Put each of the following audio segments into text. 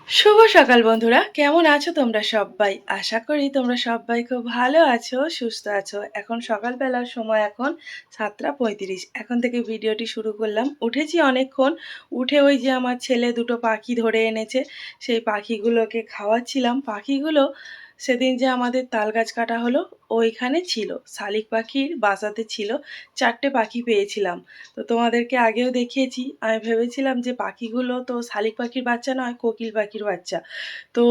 শুভ সকাল বন্ধুরা, কেমন আছো তোমরা সবাই? আশা করি তোমরা সবাই খুব ভালো আছো, সুস্থ আছো। এখন সকালবেলার সময় এখন 7টা 35। এখন থেকে ভিডিওটি শুরু করলাম। উঠেছি অনেকক্ষণ, উঠে ওই যে আমার ছেলে দুটো পাখি ধরে এনেছে, সেই পাখিগুলোকে খাওয়াচ্ছিলাম। পাখিগুলো সেদিন যে আমাদের তাল গাছ কাটা হলো, ওইখানে ছিল, শালিক পাখির বাসাতে ছিল। 4টে পাখি পেয়েছিলাম। তো তোমাদেরকে আগেও দেখিয়েছি। আমি ভেবেছিলাম যে পাখিগুলো তো শালিক পাখির বাচ্চা নয়, কোকিল পাখির বাচ্চা। তো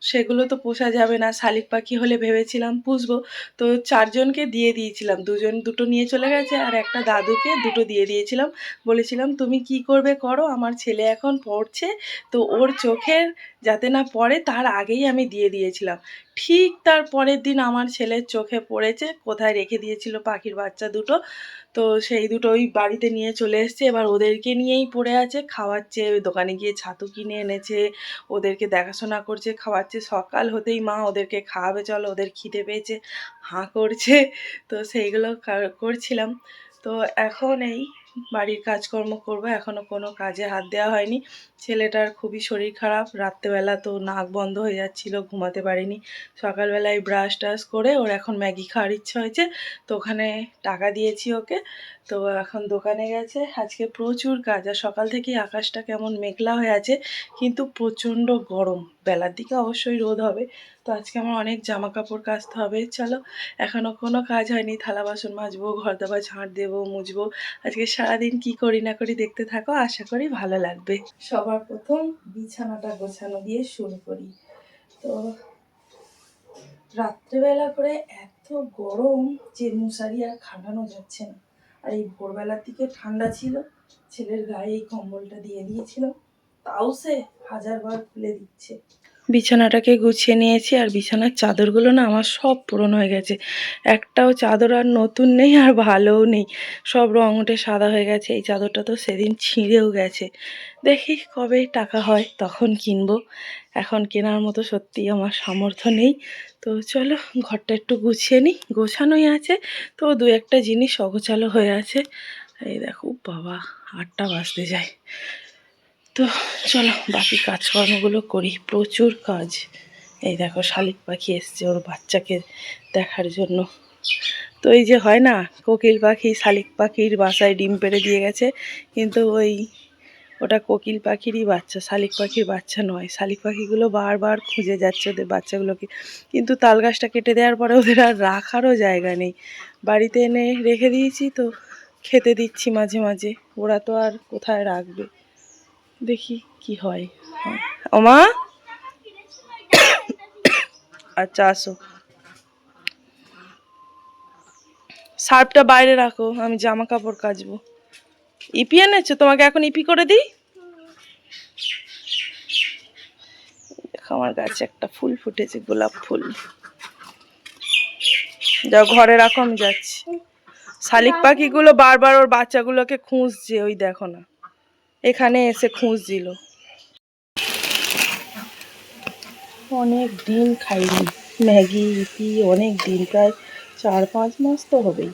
সেগুলো তো পোষা যাবে না, শালিক পাখি হলে ভেবেছিলাম পুষবো। তো 4জনকে দিয়ে দিয়েছিলাম, 2জন দুটো নিয়ে চলে গেছে আর একটা দাদুকে দুটো দিয়ে দিয়েছিলাম। বলেছিলাম তুমি কি করবে করো, আমার ছেলে এখন পড়ছে, তো ওর চোখের যাতে না পড়ে তার আগেই আমি দিয়ে দিয়েছিলাম। ঠিক তার পরের দিন আমার ছেলের চোখে পড়েছে, কোথায় রেখে দিয়েছিল পাখির বাচ্চা দুটো। তো সেই দুটোই বাড়িতে নিয়ে চলে এসছে, এবার ওদেরকে নিয়েই পড়ে আছে, খাওয়াচ্ছে, দোকানে গিয়ে ছাতু কিনে এনেছে, ওদেরকে দেখাশোনা করছে, খাওয়াচ্ছে। সকাল হতেই মা ওদেরকে খাওয়াবে চলো, ওদের খিদে পেয়েছে, হাঁ করছে। তো সেইগুলো করছিলাম। তো এখন এই বাড়ির কাজকর্ম করবো, এখনও কোনো কাজে হাত দেওয়া হয়নি। ছেলেটার খুবই শরীর খারাপ, রাত্রেবেলা তো নাক বন্ধ হয়ে যাচ্ছিলো, ঘুমাতে পারিনি। সকালবেলায় ব্রাশ টাশ করে ওর এখন ম্যাগি খাওয়ার ইচ্ছা হয়েছে, তো ওখানে টাকা দিয়েছি ওকে। তো এখন দোকানে গেছে। আজকে প্রচুর কাজ, আর সকাল থেকেই আকাশটা কেমন মেঘলা হয়ে আছে, কিন্তু প্রচণ্ড গরম। বেলার দিকে অবশ্যই রোদ হবে। তো আজকে আমার অনেক জামা কাপড় কাচতে হবে। চলো, এখনও কোনো কাজ হয়নি, থালা বাসন মাজবো, ঘর দাবার ঝাঁট দেবো, মুছবো। আজকে সারাদিন কি করি না করি দেখতে থাকো, আশা করি ভালো লাগবে। সবার প্রথম বিছানাটা গোছানো দিয়ে শুরু করি। তো রাত্রেবেলা করে এত গরম যে মশারি আর খাটানো যাচ্ছে না। আর এই ভোরবেলার দিকে ঠান্ডা ছিল, ছেলের গায়ে এই কম্বলটা দিয়ে দিয়েছিলাম, তাও সে হাজারবার খুলে দিচ্ছে। বিছানাটাকে গুছিয়ে নিয়েছি, আর বিছানার চাদরগুলো না আমার সব পুরনো হয়ে গেছে। একটাও চাদর আর নতুন নেই, আর ভালোও নেই, সব রং উঠে সাদা হয়ে গেছে। এই চাদরটা তো সেদিন ছিঁড়েও গেছে। দেখি কবে টাকা হয় তখন কিনবো, এখন কেনার মতো সত্যি আমার সামর্থ্য নেই। তো চলো ঘরটা একটু গুছিয়ে নিই, গোছানোই আছে, তো দু একটা জিনিস অগোছালো হয়ে আছে। এই দেখো বাবা, 8টা বাজতে যায়। তো চলো বাকি কাজকর্মগুলো করি, প্রচুর কাজ। এই দেখো শালিক পাখি এসছে ওর বাচ্চাকে দেখার জন্য। তো এই যে হয় না, কোকিল পাখি শালিক পাখির বাসায় ডিম পেড়ে দিয়ে গেছে, কিন্তু ওটা কোকিল পাখিরই বাচ্চা, শালিক পাখির বাচ্চা নয়। শালিক পাখিগুলো বারবার খুঁজে যাচ্ছে ওদের বাচ্চাগুলোকে, কিন্তু তাল গাছটা কেটে দেওয়ার পরে ওদের আর রাখারও জায়গা নেই। বাড়িতে এনে রেখে দিয়েছি, তো খেতে দিচ্ছি মাঝে মাঝে, ওরা তো আর কোথায় রাখবে। দেখি কি হয়। ওমা, আচ্ছা আসো, সার্ফটা বাইরে রাখো, আমি জামা কাপড় কাচবো। ইপি এনেছো, তোমাকে এখন ইপি করে দিই। দেখো আমার গাছে একটা ফুল ফুটেছে, গোলাপ ফুল। যাও ঘরে রাখো, আমি যাচ্ছি। শালিক পাখিগুলো বারবার ওর বাচ্চাগুলোকে খুঁজছে, ওই দেখো না, এখানে এসে খুঁজছিল। অনেক দিন খাইনি ম্যাগি ইপি, অনেক দিন, প্রায় 4-5 মাস তো হবেই।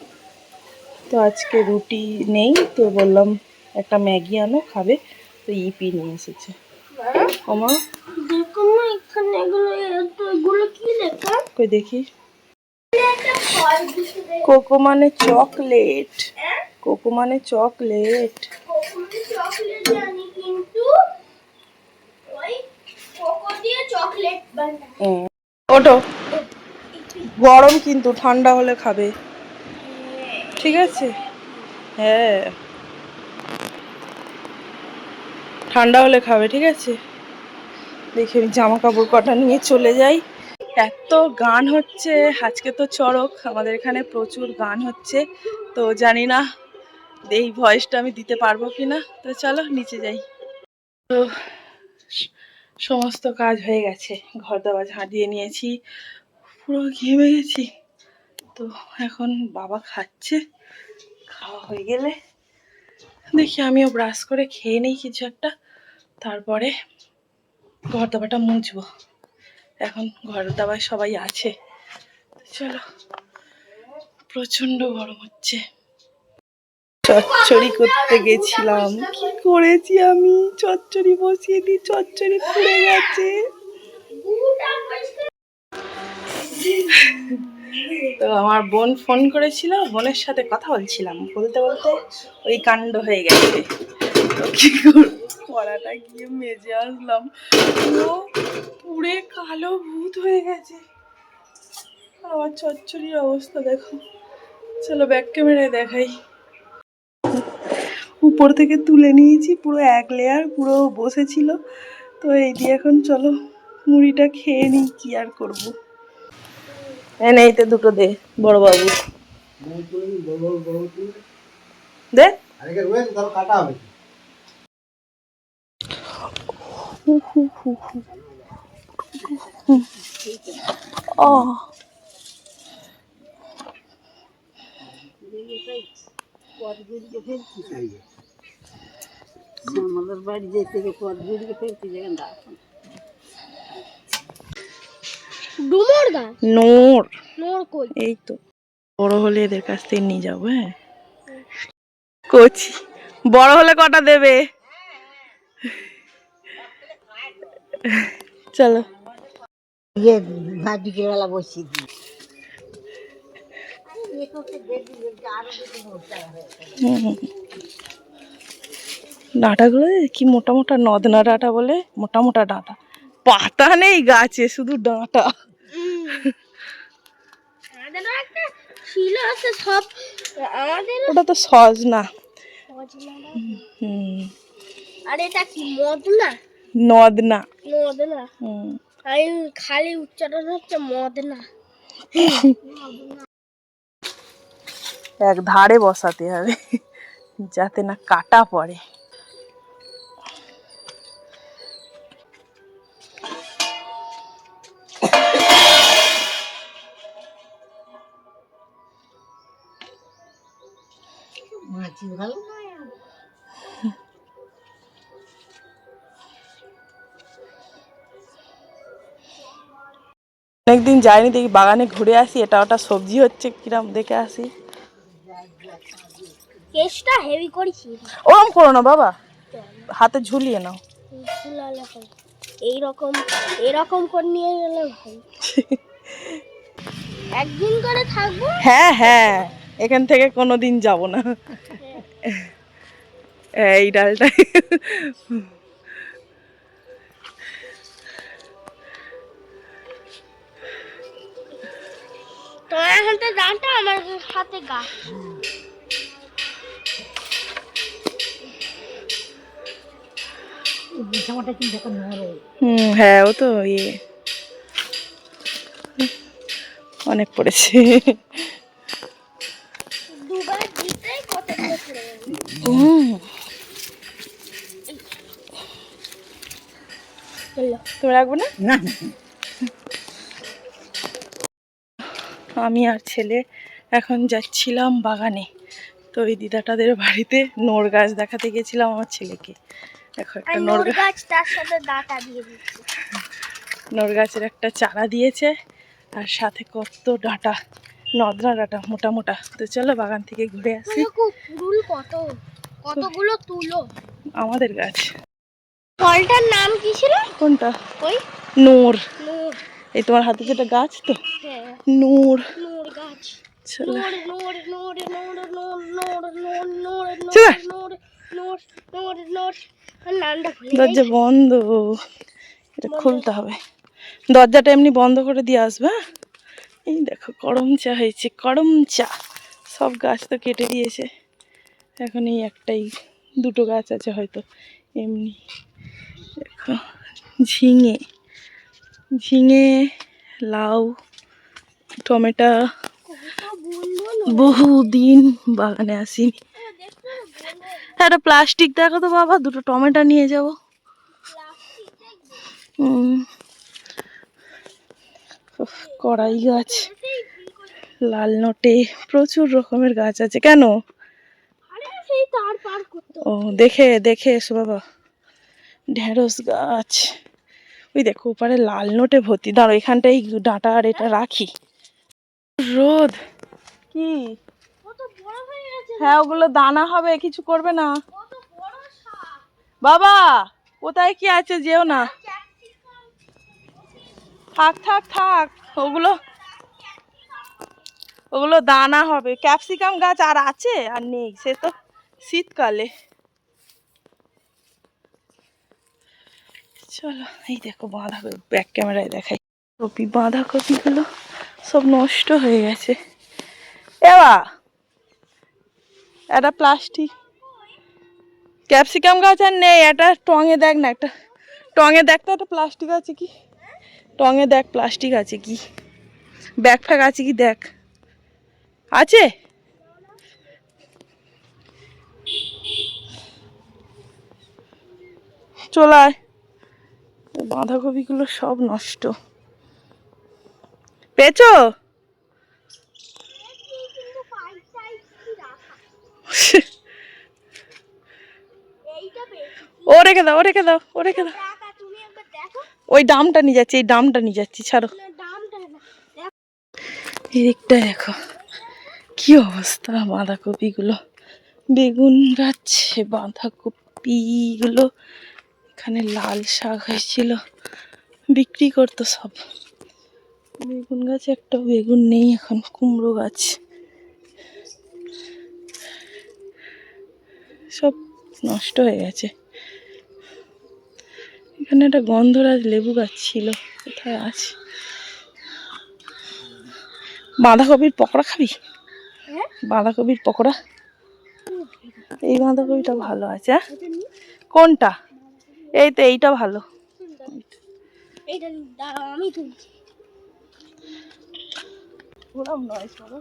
তো আজকে রুটি নেই, তো বললাম একটা ম্যাগি আনো খাবে, তো ইপি নিয়ে এসেছে। ওমা দেখো না, এখানে এগুলো কি লেখা, কই দেখি। কোকো মানে চকলেট, কোকো মানে চকলেট। ওটো গরম, কিন্তু ঠান্ডা হলে খাবে, ঠিক আছে? হ্যাঁ, ঠান্ডা হলে খাবে, ঠিক আছে? দেখি আমি জামা কাপড় কটা নিয়ে চলে যাই। এত গান হচ্ছে আজকে, তো চড়ক, আমাদের এখানে প্রচুর গান হচ্ছে। তো জানি না এই ভয়েসটা আমি দিতে পারবো কিনা। তো চলো নিচে যাই। তো সমস্ত কাজ হয়ে গেছে, ঘর দাবার ঝাঁট দিয়ে নিয়েছি, পুরো ঘেমে গেছি। তো এখন বাবা খাচ্ছে, খাওয়া হয়ে গেলে দেখি আমিও ব্রাশ করে খেয়ে নেই কিছু একটা, তারপরে ঘর দাবাটা মুছবো। এখন ঘর দাবায় সবাই আছে। চলো, প্রচন্ড গরম হচ্ছে। চচ্চড়ি করতে গেছিলাম, কি করেছি আমি, চচ্চড়ি বসিয়ে দিই, চচ্চড়ি পুড়ে গেছে। তো আমার বোন ফোন করেছিল, বোনের সাথে কথা বলছিলাম, বলতে বলতে ওই কাণ্ড হয়ে গেছে। তো কি কড়াটা গিয়ে মেজে আসলাম, পুরো পুড়ে কালো ভূত হয়ে গেছে। আমার চচ্চড়ির অবস্থা দেখো। চলো ব্যাক ক্যামেরায় দেখাই। উপর থেকে তুলে নিয়েছি, পুরো এক লেয়ার পুরো বসেছিল। তো এই দিয়ে এখন চলো মুড়িটা খেয়ে নিই, কি আর করবো। এইতে দুটো দে বড় বাবু, দে। ও আমাদের বাড়ি যেতে পথ ঘুরিয়ে ফেলতে যাবেন। নোর নোর কই, এই তো বড় হলে এদের কাছ থেকে নিয়ে যাবো। হ্যাঁ কচি বড় হলে কটা দেবে? চলো বিকেলবেলা বসি। ডাঁটাগুলো কি মোটা মোটা, নদনা ডাঁটা বলে, মোটা মোটা ডাঁটা, পাতা নেই গাছে, শুধু ডাঁটা। ওটা তো সজনা। আর এটা কি মদনা? নদনা। নদনা আমি খালি উচ্চারণ হচ্ছে মদনা। এক ধারে বসাতে হবে যাতে না কাটা পড়ে। অনেকদিন যাইনি, দেখি বাগানে ঘুরে আসি, এটা ওটা সবজি হচ্ছে কিরম দেখে আসি। কেসটা হেভি করেছি, ওরম করো না বাবা, হাতে ঝুলিয়ে নাও। এইরকম এরকম করে নিয়ে গেলে ভাই একদিন করে থাকবো। হ্যাঁ হ্যাঁ, এখান থেকে কোনোদিন যাব না। এই ডালটা তোমার হাতে ডালটা, আমার হাতে গাছ। হ্যাঁ ও তো ইয়ে অনেক পড়েছে। দুবার দিতে কতগুলো পড়ে যাবে। তুমি রাখবো না? আমি আর ছেলে এখন যাচ্ছিলাম বাগানে। তো ওই দিদাটাদের বাড়িতে নোর গাছ দেখাতে গেছিলাম আমার ছেলেকে। দেখো একটা নোর গাছ, তার সাথে ডাঁটা দিয়ে দিচ্ছে। নোর গাছের একটা চারা দিয়েছে, আর সাথে কত ডাঁটা, নদনা ডাঁটা মোটা মোটা। তো চলো বাগান থেকে ঘুরে আসি। কতগুলো তুলো। আমাদের গাছ। ফলটার নাম কি ছিল? কোনটা? ওই নোর। নোর, এই তোমার হাতে যেটা গাছ তো। হ্যাঁ নোর, নোর গাছ। চলো নোর নোর নোর নোর নোর নোর নোর নোর নোর নোর নোর নোর। দরজা বন্ধ, এটা খুলতে হবে। দরজাটা এমনি বন্ধ করে দিয়ে আসবে। এই দেখো করম চা হয়েছে, করম চা। সব গাছ তো কেটে দিয়েছে, এখন এই একটাই দুটো গাছ আছে হয়তো এমনি। দেখো ঝিঙে, ঝিঙে, লাউ, টমেটো। বহুদিন বাগানে আসিনি। একটা প্লাস্টিক দেখো তো বাবা, দুটো টমেটো নিয়ে যাব। কড়াই গাছ, লাল নোটে, প্রচুর রকমের গাছ আছে। কেন? ও দেখে দেখে এসো বাবা। ঢেঁড়স গাছ, ওই দেখো ওপারে লাল নোটে ভর্তি। দাঁড়ো এখানটাই ডাঁটা আর এটা রাখি। রোদ কি হ্যাঁ ওগুলো দানা হবে, কিছু করবে না। বাবা কোথায় কি আছে, যেও না। থাক থাক থাক, ওগুলো ওগুলো দানা হবে। ক্যাপসিকাম গাছ আর আছে আর নেই, সে তো শীতকালে। চলো এই দেখো বাঁধাকপি, ব্যাক ক্যামেরায় দেখাই। কপি, বাঁধাকপিগুলো সব নষ্ট হয়ে গেছে। এবা একটা প্লাস্টিক ক্যাপসিকাম গাছ আর নেই। একটা টঙে দেখ না, একটা টঙে দেখ তো, একটা প্লাস্টিক আছে কি, টঙে দেখ প্লাস্টিক আছে কি, ব্যাগ ফ্যাগ আছে কি দেখ, আছে? চলায়, বাঁধাকপিগুলো সব নষ্ট। পেয়েছো? ও রেখে দাও, ও রেখে দাও, ও রেখে দাও। ওই ডামটা নিয়ে যাচ্ছি, এই ডামটা নিয়ে যাচ্ছি, ছাড়ো। এদিকটা দেখো কি অবস্থা, বাঁধাকপিগুলো। বেগুন গাছে বাঁধাকপিগুলো, এখানে লাল শাক হয়েছিল, বিক্রি করতো সব। বেগুন গাছে একটা বেগুন নেই এখন। কুমড়ো গাছ সব নষ্ট হয়ে গেছে। এখানে একটা গন্ধরাজ লেবু গাছ ছিল, কোথায় আছে? বাঁধাকপির পকোড়া খাবি? বাঁধাকপির পকোড়া, এই বাঁধাকপিটা ভালো আছে। কোনটা? এই তো এইটা ভালো। ওরম নয়, সরো।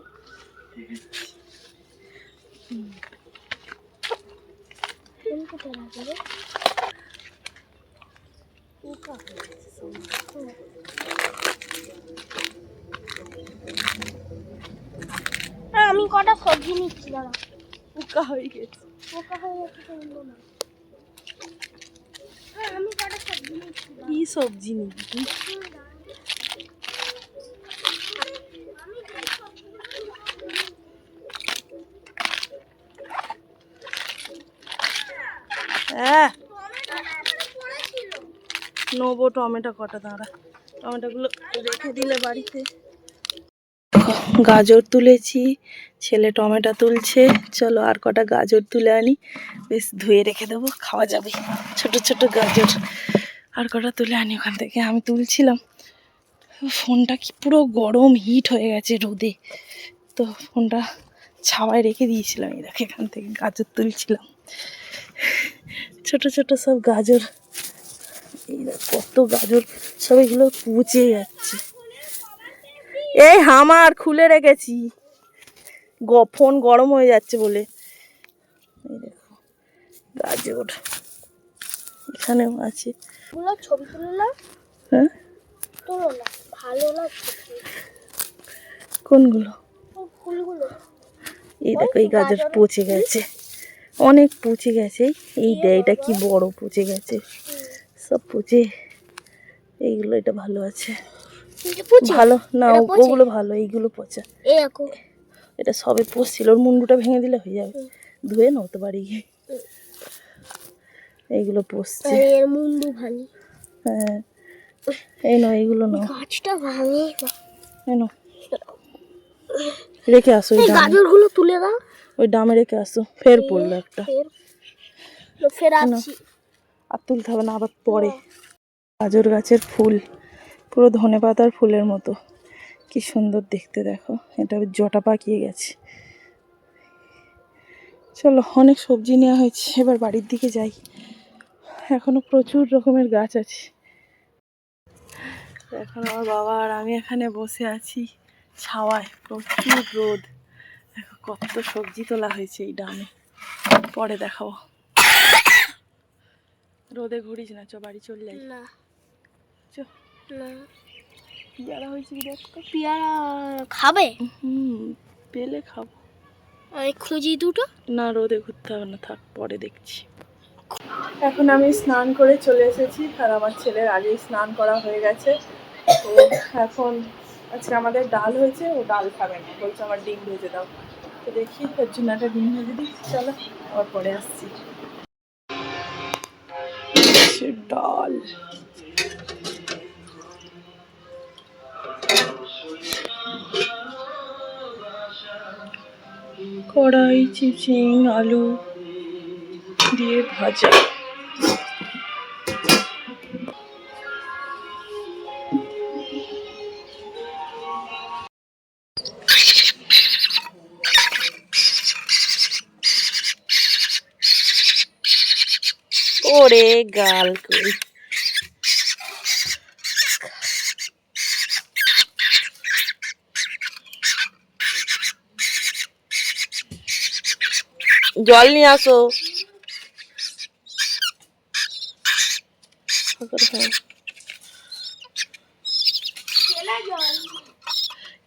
আমি কটা সবজি নিচ্ছি, দাঁড়া। পোকা হয়ে গেছে, পোকা হয়ে গেছে না। আমি কটা সবজি নিচ্ছি। কি সবজি নিবি? হ্যাঁ নেবো টমেটো কটা, দাঁড়া। টমেটোগুলো রেখে দিলে বাড়িতে। গাজর তুলেছি, ছেলে টমেটো তুলছে। চলো আর কটা গাজর তুলে আনি, বেশ ধুয়ে রেখে দেবো, খাওয়া যাবে। ছোট ছোট গাজর আর কটা তুলে আনি ওখান থেকে। আমি তুলছিলাম, ফোনটা কি পুরো গরম হিট হয়ে গেছে রোদে, তো ফোনটা ছাওয়ায় রেখে দিয়েছিলাম। এই দেখো এখান থেকে গাজর তুলছিলাম, ছোট ছোট সব গাজর। এই কত গাজর, সব এগুলো পচে যাচ্ছে। এই হামার খুলে রেখেছি, ফোন গরম হয়ে যাচ্ছে বলে। এই দেখো গাজর এখানেও আছে। ছবি তুললাম। হ্যাঁ তোলো না, ভালো লাগছে কোনগুলো? ফুলগুলো। এই দেখো এই গাজর পচে গেছে, অনেক পচে গেছে। এই এটা কি বড় পচে গেছে, সব পচে। এইগুলো, এটা ভালো আছে, ভালো না, ওগুলো ভালো, এইগুলো পচা। এটা সবে পচছিল, ওর মুন্ডুটা ভেঙে দিলে হয়ে যাবে, ধুয়ে নাও তো বাড়ি গিয়ে। এইগুলো পচছে, মুন্ডু ভাঙি। হ্যাঁ এই নাও, এইগুলো নাও, গাছটা ভাঙে। রেখে আসো, ওই গাজরগুলো তুলে দাও, ওই ডামে রেখে আসো। ফের পড়লো একটা, ফের আসছি। আর তুলতে হবে না, আবার পরে। গাজর গাছের ফুল পুরো ধনেপাতার ফুলের মতো, কি সুন্দর দেখতে। দেখো এটা জটা পাকিয়ে গেছে। চলো অনেক সবজি নেওয়া হয়েছে, এবার বাড়ির দিকে যাই। এখনো প্রচুর রকমের গাছ আছে। এখন আমার বাবা আর আমি এখানে বসে আছি ছাওয়ায়, প্রচুর রোদ। দেখো কত সবজি তোলা হয়েছে এই ডামে, পরে দেখাবো। রোদে ঘুরিস না, চ বাড়ি চলে যাই। না চ না, পেয়ারা হয়েছে কি দেখ তো। পেয়ারা খাবে? পেলে খাবো। আমি খুঁজি দুটো। না রোদে ঘুরতে হবে না, থাক পরে দেখছি। এখন আমি স্নান করে চলে এসেছি, আর আমার ছেলের আগেই স্নান করা হয়ে গেছে। তো এখন আজকে আমাদের ডাল হয়েছে, ও ডাল খাবে না, বলছে আমার ডিম ভেজে দাও। তো তো দেখি ওর জন্য একটা ডিম ভেজে দিই। চলো আবার পরে আসছি। ডাল, কড়াই চিচিং আলু দিয়ে ভাজা। ওরে গাল কই, জল নিয়ে আসো।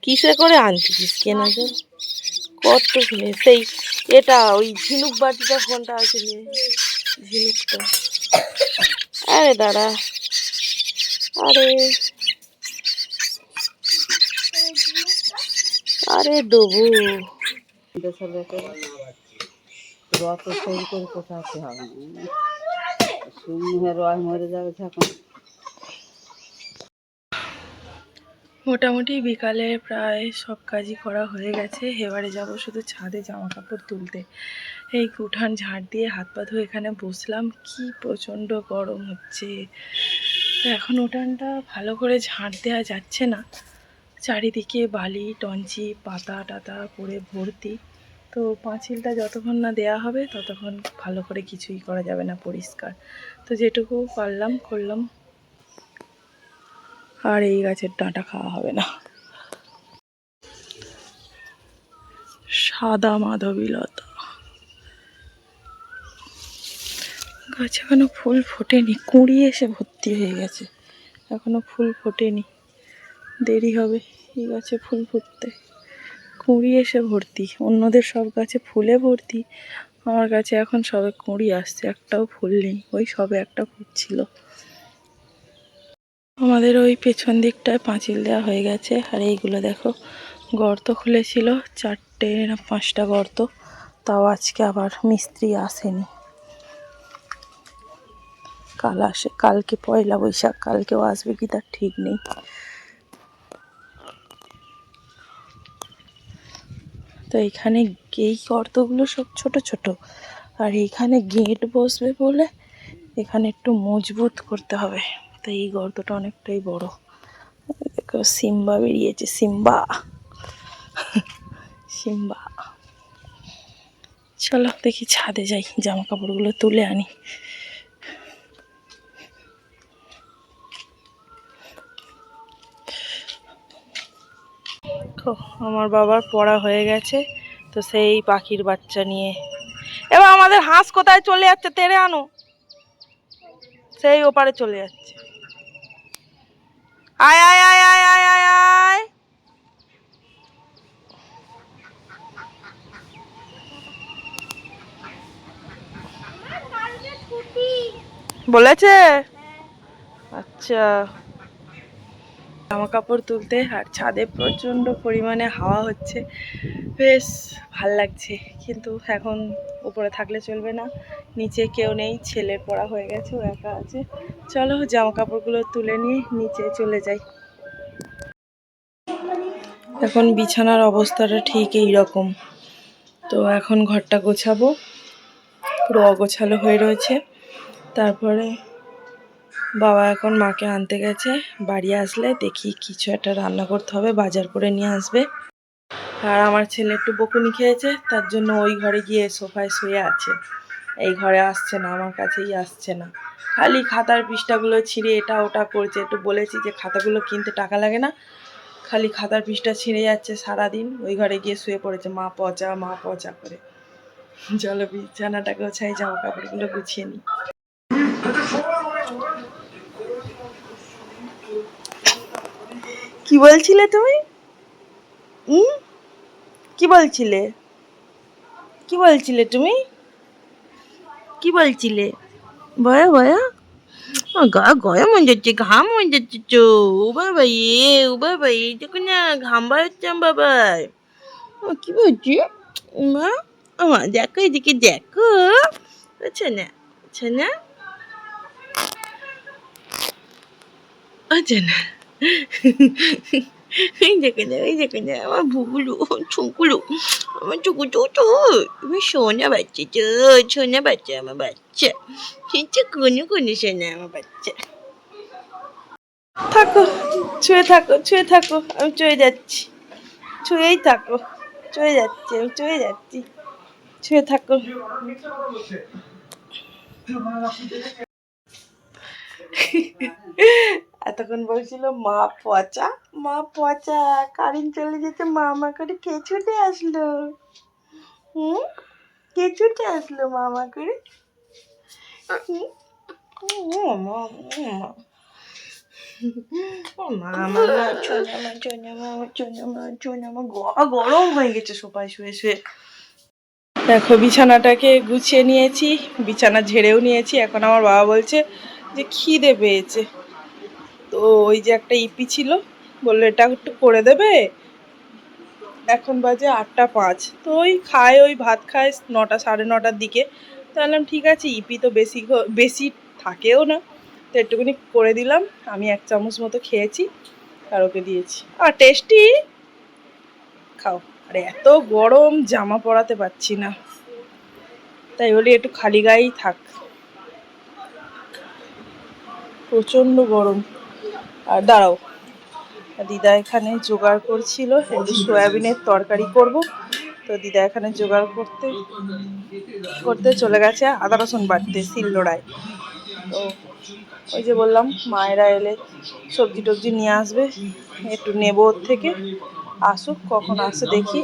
কিসে করে আনছিস কেনা জল? কত সেই এটা ওই ঝিনুক বাটিটা ফোনটা আছে নিয়ে, ঝিনুকটা। আরে দাঁড়া, আরে আরে দেবো। রত তৈরি করে পোষাতে হবে, সিংহের রয় মরে যাবে এখন। মোটামুটি বিকালে প্রায় সব কাজই করা হয়ে গেছে। এবারে যাব শুধু ছাদে জামা কাপড় তুলতে। এই উঠান ঝাড় দিয়ে হাত পা ধুয়ে এখানে বসলাম, কি প্রচণ্ড গরম হচ্ছে। তো এখন উঠানটা ভালো করে ঝাড় দেওয়া যাচ্ছে না, চারিদিকে বালি টঞ্চি পাতা টাতা করে ভর্তি। তো পাঁচিলটা যতক্ষণ না দেয়া হবে ততক্ষণ ভালো করে কিছুই করা যাবে না পরিষ্কার। তো যেটুকু পারলাম করলাম, আর এই গাছের ডাঁটা খাওয়া হবে না। সাদা মাধবীলতা গাছ এখনো ফুল ফোটেনি, কুঁড়ি এসে ভর্তি হয়ে গেছে, এখনো ফুল ফোটেনি, দেরি হবে এই গাছে ফুল ফুটতে। কুঁড়ি এসে ভর্তি, অন্যদের সব গাছে ফুলে ভর্তি, আমার কাছে এখন সবে কুঁড়ি আসছে, একটাও ফুল নেই, ওই সবে একটা ফুটছিল। আমাদের ওই পেছন দিকটায় পাঁচিল দেওয়া হয়ে গেছে। আর এইগুলো দেখো গর্ত খুলেছিল, 4টে না 5টা গর্ত, তাও আজকে আবার মিস্ত্রি আসেনি, কাল আসে, কালকে পয়লা বৈশাখ, কালকেও আসবে কি তার ঠিক নেই। তো এখানে এই গর্তগুলো সব ছোট ছোট, আর এইখানে গেট বসবে বলে এখানে একটু মজবুত করতে হবে, তো এই গর্তটা অনেকটাই বড়। দেখো সিম্বা বেরিয়েছে, সিম্বা সিম্বা। চলো দেখি ছাদে যাই, জামা কাপড়গুলো তুলে আনি। আমার বাবার পড়া হয়ে গেছে, তো সেই পাখির বাচ্চা নিয়ে এবার আমাদের হাঁস কোথায় চলে যাচ্ছে, তেড়ে আনো, সেই ওপারে চলে যাচ্ছে। আয় আয় আয় আয় আয় আয় আয়। বলেছে? আচ্ছা। জামা কাপড় তুলতে, আর ছাদে প্রচণ্ড পরিমাণে হাওয়া হচ্ছে, বেশ ভাল লাগছে। কিন্তু এখন উপরে থাকলে চলবে না, নিচে কেউ নেই, ছেলের পড়া হয়ে গেছে, ও একা আছে। চলো জামা কাপড়গুলো তুলে নিয়ে নিচে চলে যাই। এখন বিছানার অবস্থাটা ঠিক এই রকম। তো এখন ঘরটা গোছাবো, পুরো অগোছালো হয়ে রয়েছে। তারপরে বাবা এখন মাকে আনতে গেছে, বাড়ি আসলে দেখি কিছু একটা রান্না করতে হবে, বাজার করে নিয়ে আসবে। আর আমার ছেলে একটু বকুনি খেয়েছে, তার জন্য ওই ঘরে গিয়ে সোফায় শুয়ে আছে, এই ঘরে আসছে না, আমার কাছেই আসছে না, খালি খাতার পৃষ্ঠাগুলো ছিঁড়ে এটা ওটা করছে। একটু বলেছি যে খাতাগুলো কিনতে টাকা লাগে না, খালি খাতার পৃষ্ঠা ছিঁড়ে যাচ্ছে সারাদিন, ওই ঘরে গিয়ে শুয়ে পড়েছে মা পচা করে। চলো বিছানাটা গোছাই, জামা কাপড়গুলো গুছিয়ে নিই। কি বলছিলে তুমি? কি বলছিলে? কি বলছিলে তুমি? কি বলছিলে? বয়া বয়া গা গয়া মন যাচ্ছে, ঘাম মন যাচ্ছে চো, ও বাবা দেখো না ঘাম বার হচ্ছে বাবাই। কি বলছি? মা মা দেখো এদিকে দেখো আচ্ছা না আচ্ছা না আচ্ছা না এই দেখে না এই দেখে না আমার বুবুলু ছুকুলু আমার চুকু চুটু আমার সোনা বাচ্চা তো সোনা বাচ্চা আমার বাচ্চা কিন্তু কোনো কোনো সোনা আমার বাচ্চা থাকো ছুঁয়ে থাকো আমি চলে যাচ্ছি ছুঁয়েই থাকো চলে যাচ্ছি আমি চলে যাচ্ছি ছুঁয়ে থাকো এতক্ষণ বলছিল মা পচা কারেন্ট চলে যেতে মা আমার করে কে ছুটে আসলো কে ছুটে আসলো মা আমার করে গরম হয়ে গেছে সোফায় শুয়ে শুয়ে দেখো বিছানাটাকে গুছিয়ে নিয়েছি বিছানা ঝেড়েও নিয়েছি এখন আমার বাবা বলছে যে খিদে পেয়েছে তো ওই যে একটা ইপি ছিল বললো এটা একটু করে দেবে এখন বাজে 8:05 তো ওই খায় ওই ভাত খায় 9টা 9:30টার দিকে তো বললাম ঠিক আছে ইপি তো বেশি থাকেও না তো একটুখানি করে দিলাম আমি 1 চামচ মতো খেয়েছি আর ওকে দিয়েছি আর টেস্টি খাও আর এত গরম জামা পরাতে পারছি না তাই বলি একটু খালি গায়েই থাক প্রচণ্ড গরম আর দাঁড়াও দিদা এখানে জোগাড় করছিল একটু সয়াবিনের তরকারি করব তো দিদা এখানে জোগাড় করতে করতে চলে গেছে আদা রসুন বাটতে শিলনোড়ায় তো ওই যে বললাম মায়েরা এলে সবজি টবজি নিয়ে আসবে একটু নেবো ওর থেকে আসুক কখন আসে দেখি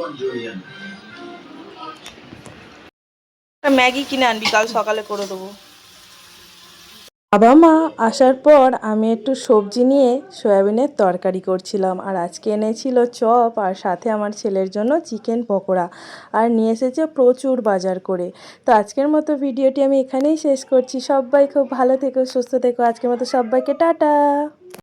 ম্যাগি কিনে আনবি কাল সকালে করে দেবো বাবা মা আসার পর আমি একটু সবজি নিয়ে সয়াবিনের তরকারি করছিলাম আর আজকে এনেছিল চপ আর সাথে আমার ছেলের জন্য চিকেন পকোড়া আর নিয়ে এসেছে প্রচুর বাজার করে তো আজকের মতো ভিডিওটি আমি এখানেই শেষ করছি সবাই খুব ভালো থেকো সুস্থ থেকো আজকের মতো সবাইকে টাটা।